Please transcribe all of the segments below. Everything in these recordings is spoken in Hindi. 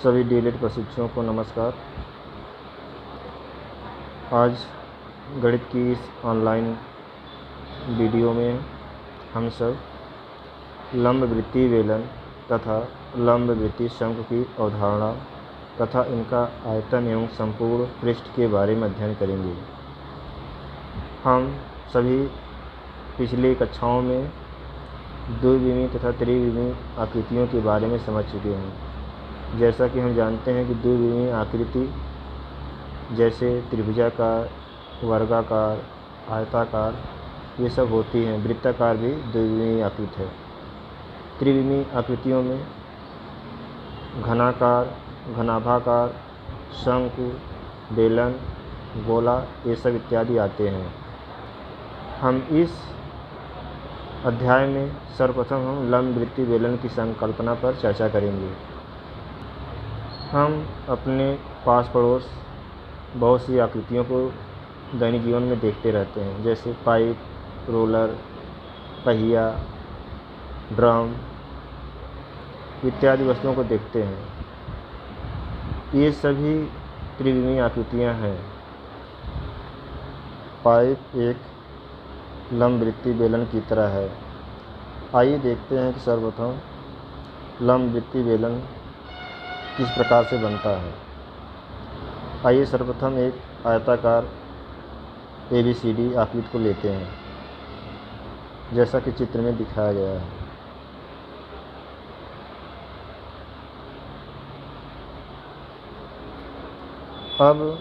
सभी डीएलएड प्रशिक्षुओं को नमस्कार। आज गणित की इस ऑनलाइन वीडियो में हम सब लंबवृत्तीय बेलन तथा लंबवृत्तीय शंकु की अवधारणा तथा इनका आयतन एवं संपूर्ण पृष्ठ के बारे में अध्ययन करेंगे। हम सभी पिछली कक्षाओं में द्विविमीय तथा त्रिविमीय आकृतियों के बारे में समझ चुके हैं। जैसा कि हम जानते हैं कि द्विविमीय आकृति जैसे त्रिभुजाकार, वर्गाकार, आयताकार ये सब होती हैं। वृत्ताकार भी द्विविमीय आकृति है। त्रिविमीय आकृतियों में घनाकार, घनाभाकार, शंकु, बेलन, गोला ये सब इत्यादि आते हैं। हम इस अध्याय में सर्वप्रथम हम लंबवृत्तीय बेलन की संकल्पना पर चर्चा करेंगे। हम अपने पास पड़ोस बहुत सी आकृतियों को दैनिक जीवन में देखते रहते हैं, जैसे पाइप, रोलर, पहिया, ड्रम इत्यादि वस्तुओं को देखते हैं। ये सभी त्रिविमीय आकृतियाँ हैं। पाइप एक लंबवृत्तीय बेलन की तरह है। आइए देखते हैं कि सर्वप्रथम लंबवृत्तीय बेलन किस प्रकार से बनता है। आइए सर्वप्रथम एक आयताकार ABCD आकृति को लेते हैं, जैसा कि चित्र में दिखाया गया है। अब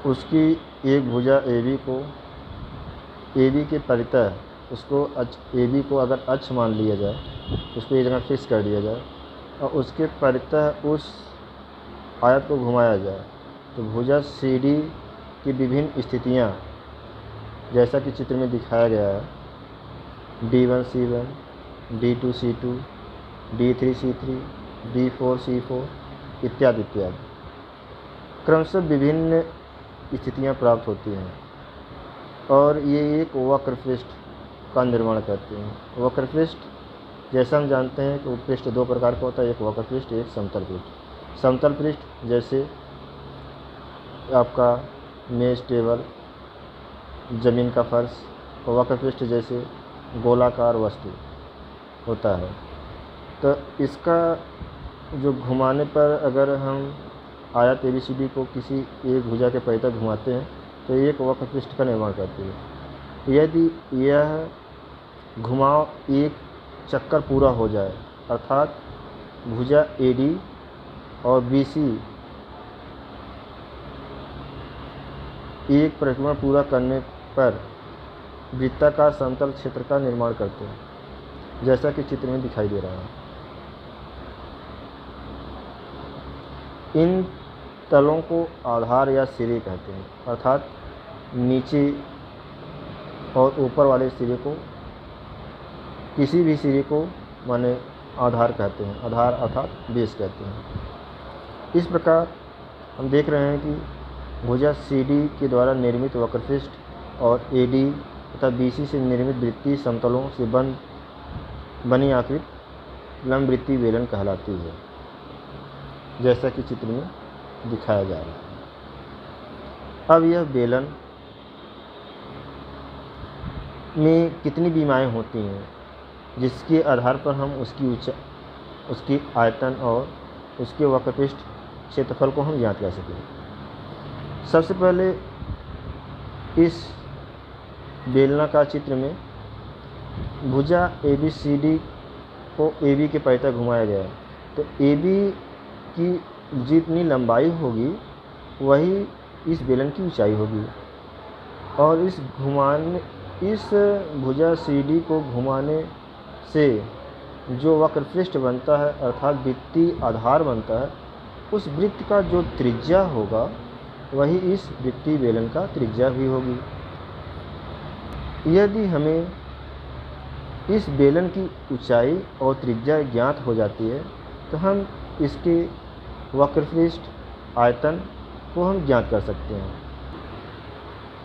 उसकी एक भुजा AB के परितः उसको AB को अगर अक्ष मान लिया जाए, उसको एक जगह फिक्स कर दिया जाए और उसके परितः उस आयत को घुमाया जाए, तो भुजा CD की विभिन्न स्थितियाँ जैसा कि चित्र में दिखाया गया है, D1 C1, D2 C2, D3 C3, D4 C4 इत्यादि इत्यादि क्रमशः विभिन्न स्थितियाँ प्राप्त होती हैं और ये एक वक्र पृष्ठ का निर्माण करते हैं। वक्र पृष्ठ जैसा हम जानते हैं कि पृष्ठ दो प्रकार का होता है, एक वक्र पृष्ठ, एक समतल पृष्ठ। समतल पृष्ठ जैसे आपका मेज, टेबल, ज़मीन का फर्श, और वक्र पृष्ठ जैसे गोलाकार वस्तु होता है। तो इसका जो घुमाने पर अगर हम आयत ABCD को किसी एक भुजा के परितः घुमाते हैं तो एक वक्र पृष्ठ का निर्माण करती है। यदि यह घुमाव एक चक्कर पूरा हो जाए, अर्थात भुजा AD और BC एक परिक्रमा पूरा करने पर वृत्ताकार समतल क्षेत्र का निर्माण करते हैं, जैसा कि चित्र में दिखाई दे रहा है। इन तलों को आधार या सिरे कहते हैं, अर्थात नीचे और ऊपर वाले सिरे को, किसी भी सिरे को माने आधार कहते हैं। आधार अर्थात बेस कहते हैं। इस प्रकार हम देख रहे हैं कि भुजा CD के द्वारा निर्मित वक्रपृष्ठ और AD तथा BC से निर्मित वृत्तीय समतलों से बनी आकृति लंबवृत्तीय बेलन कहलाती है, जैसा कि चित्र में दिखाया जा रहा है। अब यह बेलन में कितनी विमाएँ होती हैं, जिसके आधार पर हम उसकी आयतन और उसके वक्रपृष्ठ क्षेत्रफल को हम ज्ञात कर सकें। सबसे पहले इस बेलनाकार चित्र में भुजा ABCD को AB के परितः घुमाया गया है, तो AB की जितनी लंबाई होगी वही इस बेलन की ऊंचाई होगी और इस भुजा CD को घुमाने से जो वक्रपृष्ठ बनता है, अर्थात वृत्तीय आधार बनता है, उस वृत्त का जो त्रिज्या होगा वही इस वृत्तीय बेलन का त्रिज्या भी होगी। यदि हमें इस बेलन की ऊंचाई और त्रिज्या ज्ञात हो जाती है तो हम इसके वक्रपृष्ठ आयतन को हम ज्ञात कर सकते हैं।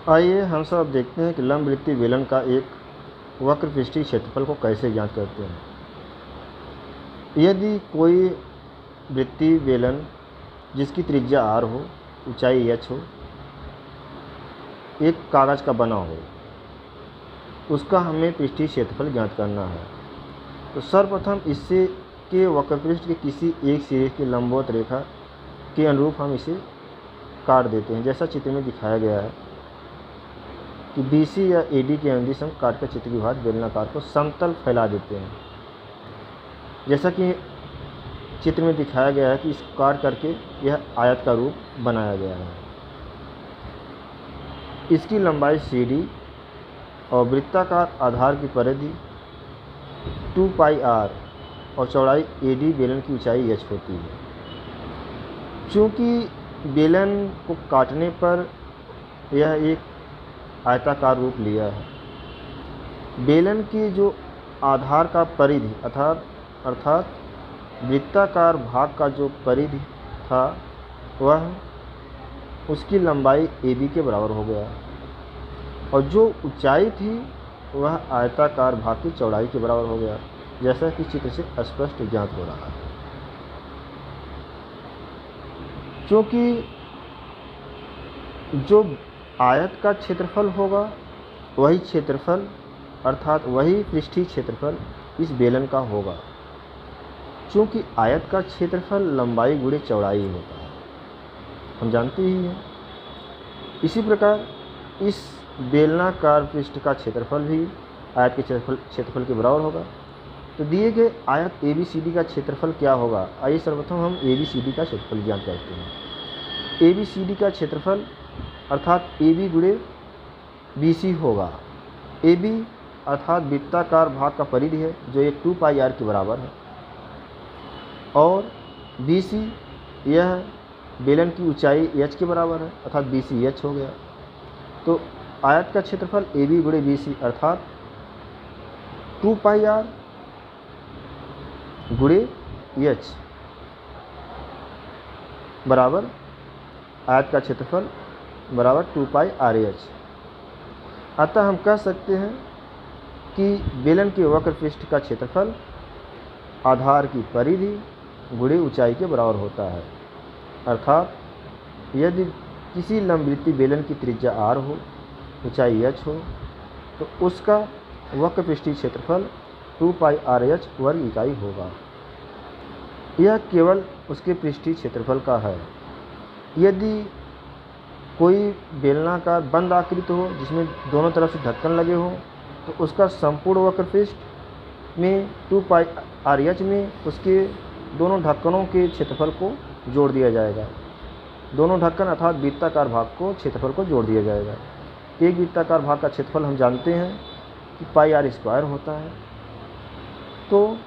आइए हम सब देखते हैं कि लंबवृत्तीय बेलन का एक वक्रपृष्ठीय क्षेत्रफल को कैसे ज्ञात करते हैं। यदि कोई वृत्तीय बेलन जिसकी त्रिज्या r हो, ऊंचाई h हो, एक कागज़ का बना हो, उसका हमें पृष्ठीय क्षेत्रफल ज्ञात करना है। तो सर्वप्रथम इससे के वक्रपृष्ठ के किसी एक सिरे की लंबवत रेखा के अनुरूप हम इसे काट देते हैं, जैसा चित्र में दिखाया गया है कि BC या AD के अनुदिश हम काट कर चित्र की भांति बेलनाकार को समतल फैला देते हैं, जैसा कि चित्र में दिखाया गया है कि इस काट करके यह आयत का रूप बनाया गया है। इसकी लंबाई CD और वृत्ताकार आधार की परिधि 2πr और चौड़ाई AD बेलन की ऊंचाई h होती है। चूँकि बेलन को काटने पर यह एक आयताकार रूप लिया है, बेलन की जो आधार का परिधि अर्थात वृत्ताकार भाग का जो परिधि था वह उसकी लंबाई AB के बराबर हो गया और जो ऊंचाई थी वह आयताकार भाग की चौड़ाई के बराबर हो गया, जैसा कि चित्र से स्पष्ट ज्ञात हो रहा है। क्योंकि जो आयत का क्षेत्रफल होगा वही क्षेत्रफल अर्थात वही पृष्ठीय क्षेत्रफल इस बेलन का होगा, क्योंकि आयत का क्षेत्रफल लंबाई गुणे चौड़ाई होता है, हम जानते ही हैं। इसी प्रकार इस बेलनाकार पृष्ठ का क्षेत्रफल भी आयत के क्षेत्रफल के बराबर होगा। तो दिए गए आयत ABCD का क्षेत्रफल क्या होगा? आइए सर्वप्रथम हम ABCD का क्षेत्रफल ज्ञात करते हैं। ABCD का क्षेत्रफल अर्थात AB गुणे BC होगा। AB अर्थात वृत्ताकार भाग का परिधि है जो एक 2πr के बराबर है, और BC यह बेलन की ऊंचाई h के बराबर है अर्थात BC h हो गया। तो आयत का क्षेत्रफल AB गुणे BC अर्थात 2πr गुणे h बराबर आयत का क्षेत्रफल बराबर 2πrh। अतः हम कह सकते हैं कि बेलन के वक्र पृष्ठ का क्षेत्रफल आधार की परिधि गुणे ऊंचाई के बराबर होता है, अर्थात यदि किसी लंबवृत्तीय बेलन की त्रिज्या r हो, ऊंचाई h हो, तो उसका वक्र पृष्ठीय क्षेत्रफल 2πrh वर्ग इकाई होगा। यह केवल उसके पृष्ठीय क्षेत्रफल का है। यदि कोई बेलनाकार बंद आकृति हो जिसमें दोनों तरफ से ढक्कन लगे हों, तो उसका संपूर्ण वक्र पृष्ठ में 2πrh में उसके दोनों ढक्कनों के क्षेत्रफल को जोड़ दिया जाएगा। दोनों ढक्कन अर्थात वृत्ताकार भाग को क्षेत्रफल को जोड़ दिया जाएगा। एक वृत्ताकार भाग का क्षेत्रफल हम जानते हैं कि πr² होता है, तो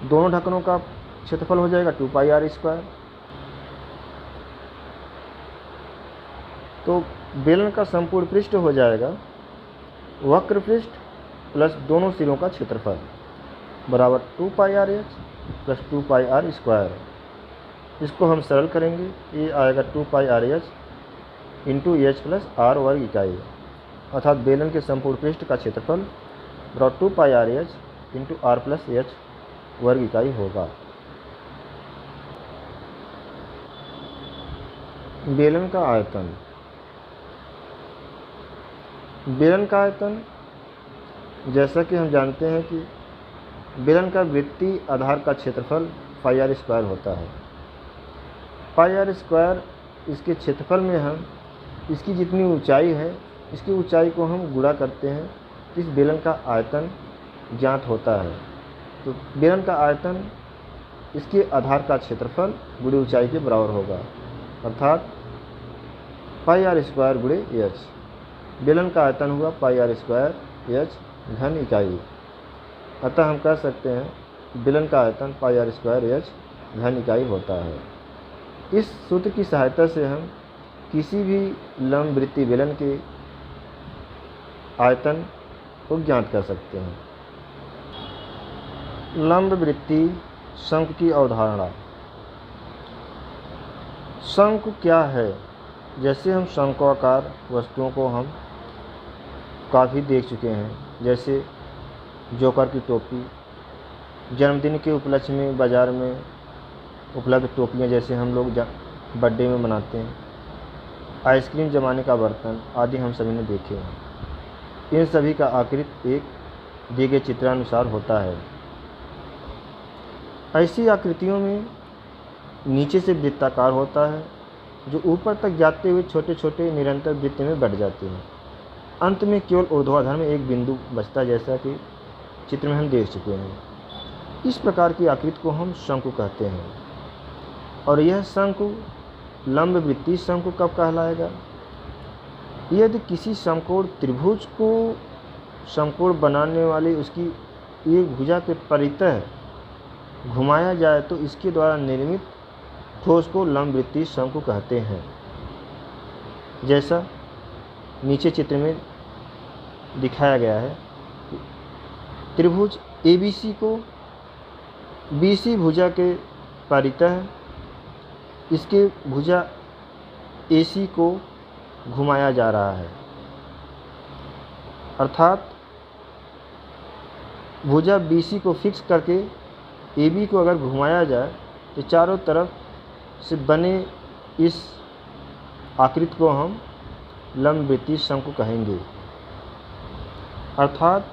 दोनों ढक्कनों का क्षेत्रफल हो जाएगा 2πr²। तो बेलन का संपूर्ण पृष्ठ हो जाएगा वक्र पृष्ठ प्लस दोनों सिरों का क्षेत्रफल बराबर 2πrh प्लस 2πr²। इसको हम सरल करेंगे, ये आएगा 2πrh into h plus r वर्ग इकाई, अर्थात बेलन के संपूर्ण पृष्ठ का क्षेत्रफल बराबर 2πrh into r plus h वर्ग इकाई होगा। बेलन का आयतन। बेलन का आयतन जैसा कि हम जानते हैं कि बेलन का वृत्तीय आधार का क्षेत्रफल πr² होता है। πr² इसके क्षेत्रफल में हम इसकी जितनी ऊंचाई है इसकी ऊंचाई को हम गुणा करते हैं तो इस बेलन का आयतन ज्ञात होता है। तो बेलन का आयतन इसके आधार का क्षेत्रफल गुणे ऊंचाई के बराबर होगा, अर्थात πr² गुणे h। बेलन का आयतन हुआ πr² h घन इकाई। अतः हम कह सकते हैं बेलन का आयतन πr² h घन इकाई होता है। इस सूत्र की सहायता से हम किसी भी लंबवृत्तीय बेलन के आयतन को ज्ञात कर सकते हैं। लंबवृत्तीय शंकु की अवधारणा। शंकु क्या है? जैसे हम शंक्वाकार वस्तुओं को हम काफ़ी देख चुके हैं, जैसे जोकर की टोपी, जन्मदिन के उपलक्ष्य में बाज़ार में उपलब्ध टोपियाँ जैसे हम लोग बर्थडे में बनाते हैं, आइसक्रीम जमाने का बर्तन आदि हम सभी ने देखे हैं। इन सभी का आकृति एक दिए गए चित्रानुसार होता है। ऐसी आकृतियों में नीचे से वृत्ताकार होता है, जो ऊपर तक जाते हुए छोटे छोटे निरंतर वृत्त में बढ़ जाते हैं। अंत में केवल ऊर्ध्वाधर में एक बिंदु बचता है, जैसा कि चित्र में हम देख चुके हैं। इस प्रकार की आकृति को हम शंकु कहते हैं। और यह शंकु लंब वृत्तीय शंकु कब कहलाएगा? यदि किसी समकोण त्रिभुज को समकोण बनाने वाली उसकी एक भुजा के परितः घुमाया जाए तो इसके द्वारा निर्मित ठोस को लंब वृत्तीय शंकु कहते हैं। जैसा नीचे चित्र में दिखाया गया है, त्रिभुज ABC को BC भुजा के परितः इसके भुजा AC को घुमाया जा रहा है, अर्थात भुजा BC को फिक्स करके AB को अगर घुमाया जाए तो चारों तरफ से बने इस आकृति को हम लंब वृत्तीय शंकु कहेंगे। अर्थात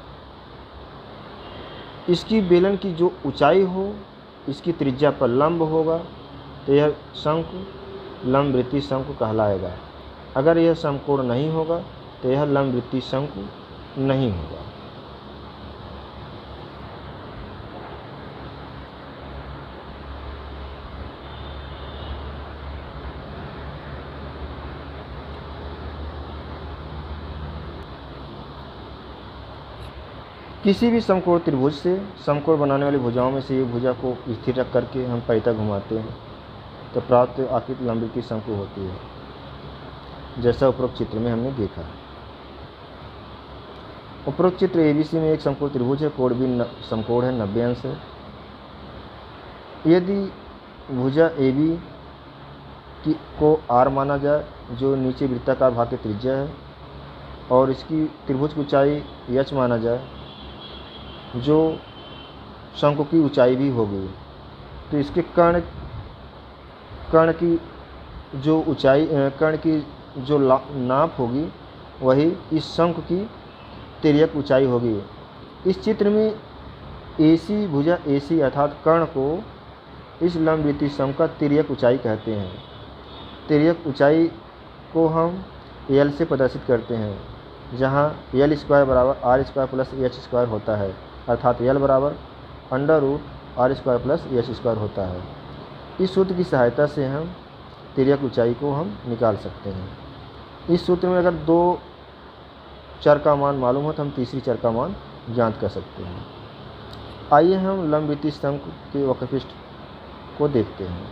इसकी बेलन की जो ऊंचाई हो इसकी त्रिज्या पर लंब होगा तो यह शंकु लंब वृत्तीय शंकु कहलाएगा। अगर यह समकोण नहीं होगा तो यह लंब वृत्तीय शंकु नहीं होगा। किसी भी समकोण त्रिभुज से समकोण बनाने वाली भुजाओं में से एक भुजा को स्थिर रख करके हम परितः घुमाते हैं तो प्राप्त आकृति लंब वृत्तीय शंकु होती है, जैसा उपरोक्त चित्र में हमने देखा। उपरोक्त चित्र ABC में एक समकोण त्रिभुज है, कोण भी समकोण है, 90 अंश है। यदि भुजा AB को R माना जाए, जो नीचे वृत्ताकार भाग की त्रिज्या है, और इसकी त्रिभुज की ऊंचाई H माना जाए, जो शंकु की ऊंचाई भी होगी, तो इसके कर्ण की जो ऊंचाई कर्ण की जो नाप होगी वही इस शंकु की तिर्यक ऊंचाई होगी। इस चित्र में AC भुजा AC अर्थात कर्ण को इस लंब वृत्तीय शंकु का तिर्यक ऊंचाई कहते हैं। तिर्यक ऊंचाई को हम L से प्रदर्शित करते हैं, जहाँ L स्क्वायर बराबर R square plus H square होता है, अर्थात L बराबर √R square plus H square होता है। इस सूत्र की सहायता से हम तिर्यक ऊंचाई को हम निकाल सकते हैं। इस सूत्र में अगर 2 चर का मान मालूम हो तो हम तीसरी चर का मान ज्ञात कर सकते हैं। आइए हम लंब वृत्तीय शंकु के वक्रपृष्ठ को देखते हैं।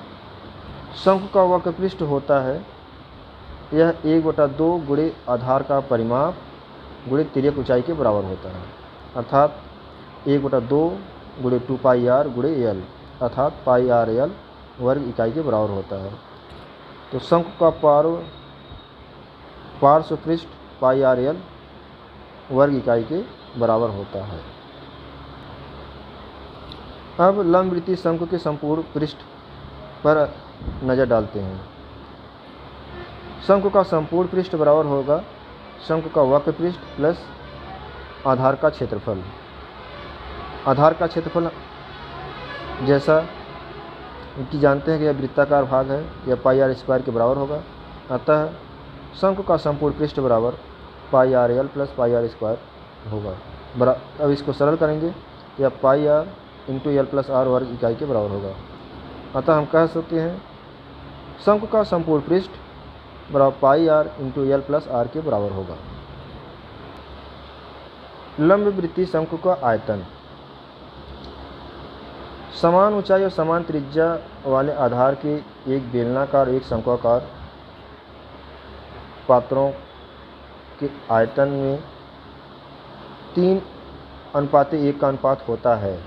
शंकु का वक्रपृष्ठ होता है, यह 1/2 गुणे आधार का परिमाप गुणे तिर्यक ऊंचाई के बराबर होता है, अर्थात 1/2 गुणे 2πr गुणे L, अर्थात πrl वर्ग इकाई के बराबर होता है। तो शंकु का पार्श्व पृष्ठ πrl वर्ग इकाई के बराबर होता है। अब लंब वृत्तीय शंकु के संपूर्ण पृष्ठ पर नज़र डालते हैं। शंकु का संपूर्ण पृष्ठ बराबर होगा शंकु का वक्र पृष्ठ प्लस आधार का क्षेत्रफल। आधार का क्षेत्रफल जैसा कि जानते हैं कि यह वृत्ताकार भाग है, यह πr स्क्वायर के बराबर होगा, अतः शंकु का संपूर्ण पृष्ठ बराबर πrl प्लस πr स्क्वायर होगा। अब इसको सरल करेंगे, यह πr into L plus R वर्ग इकाई के बराबर होगा। अतः हम कह सकते हैं शंकु का संपूर्ण पृष्ठ बराबर πr into L plus R के बराबर होगा। लंब वृत्तीय शंकु का आयतन। समान ऊंचाई और समान त्रिज्या वाले आधार के एक बेलनाकार और एक शंक्वाकार पात्रों के आयतन में 3:1 का अनुपात होता है।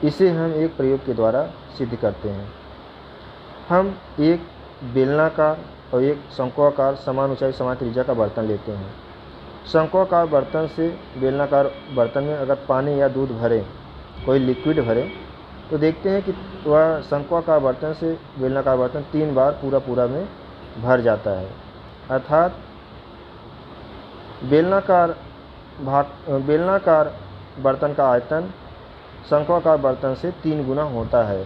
इसे हम एक प्रयोग के द्वारा सिद्ध करते हैं। हम एक बेलनाकार और एक शंक्वाकार समान ऊंचाई समान त्रिज्या का बर्तन लेते हैं। शंक्वाकार बर्तन से बेलनाकार बर्तन में अगर पानी या दूध भरे, कोई लिक्विड भरे, तो देखते हैं कि वह शंक्वाकार बर्तन से बेलनाकार बर्तन 3 बार पूरा में भर जाता है। अर्थात बेलनाकार बर्तन का आयतन शंक्वाकार बर्तन से 3 गुना होता है।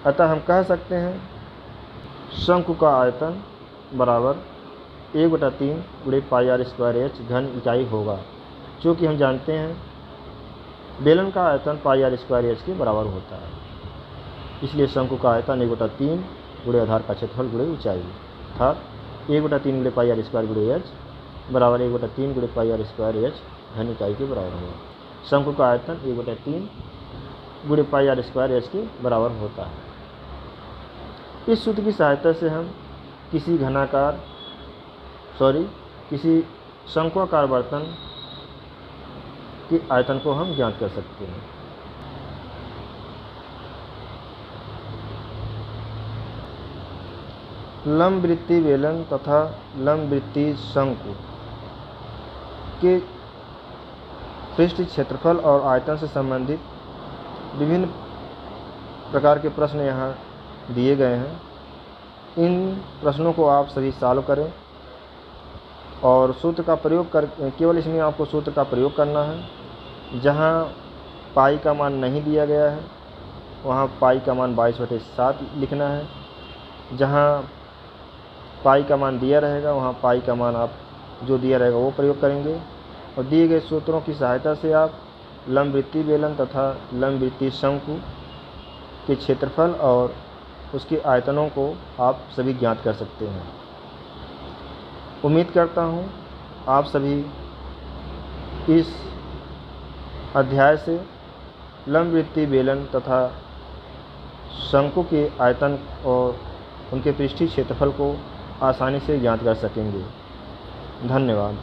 अतः हम कह सकते हैं शंकु का आयतन बराबर 1/3 गुणे πr² घन इकाई होगा, क्योंकि हम जानते हैं बेलन का आयतन πr² के बराबर होता है। इसलिए शंकु का आयतन 1/3 गुणे आधार का क्षेत्रफल गुणे ऊंचाई, अर्थात 1/3 गुणे πr² गुणे h बराबर 1/3 गुणे πr² घन इकाई के बराबर होगा। शंकु का आयतन 1/3 गुणे πr² के बराबर होता है। इस सूत्र की सहायता से हम किसी शंक्वाकार बर्तन के आयतन को हम ज्ञात कर सकते हैं। लंबवृत्तीय बेलन तथा लंबवृत्तीय शंकु के पृष्ठ क्षेत्रफल और आयतन से संबंधित विभिन्न प्रकार के प्रश्न यहाँ दिए गए हैं। इन प्रश्नों को आप सभी सॉल्व करें और सूत्र का प्रयोग कर केवल इसमें आपको सूत्र का प्रयोग करना है। जहाँ पाई का मान नहीं दिया गया है वहाँ पाई का मान 22/7 लिखना है। जहाँ पाई का मान दिया रहेगा वहाँ पाई का मान आप जो दिया रहेगा वो प्रयोग करेंगे और दिए गए सूत्रों की सहायता से आप लंबवृत्तीय बेलन तथा लंबवृत्तीय शंकु के क्षेत्रफल और उसके आयतनों को आप सभी ज्ञात कर सकते हैं। उम्मीद करता हूँ आप सभी इस अध्याय से लंबवृत्तीय बेलन तथा शंकु के आयतन और उनके पृष्ठीय क्षेत्रफल को आसानी से ज्ञात कर सकेंगे। धन्यवाद।